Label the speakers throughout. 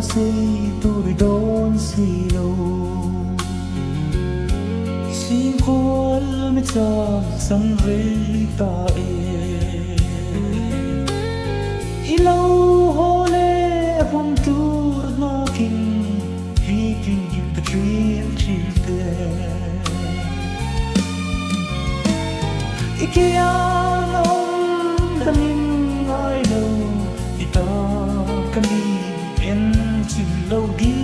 Speaker 1: say tôi don't see đâu xin khol mi cha sang ve ta ilo hole from tur knocking weeping in the dream children ikiyang damin ai đâu ita kami en chilaugi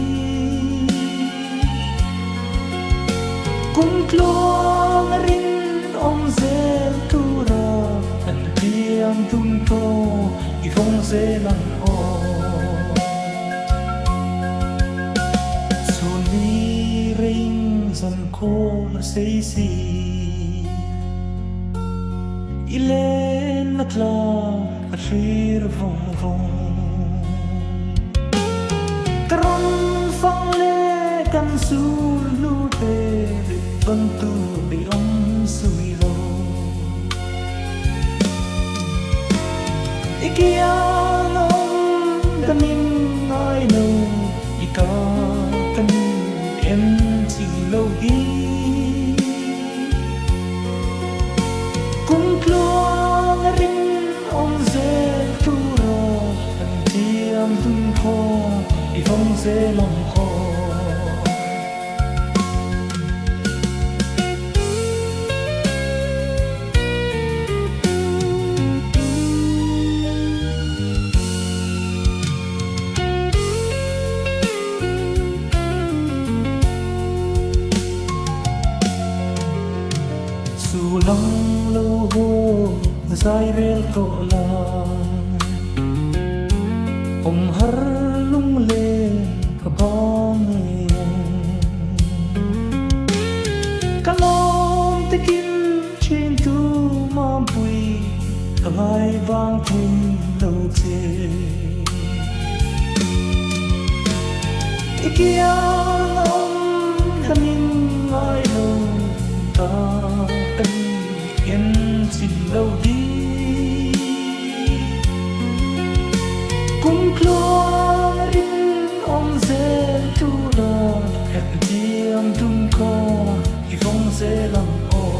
Speaker 1: kung klong rin om zel tura an piang tun ko ifong zelang ho suni ring san ko say si ilen natla atrir vong vong tron phong le kan su lu te bang tu bi om sui lo ikiyang damin ai no ika kan em chi lo gi kung klong rin om zel tura an tiam tun ko ifong zelang ho sulang luho sai rel ko lang om har lung le ka bang kalom tekin chen tu ma bui ai vang thum đâu che ikiyang kamin ai lo ta en xin lâu đi cùng klong rin om zel tu la hẹn chiang tung ko khi không dễ làm ô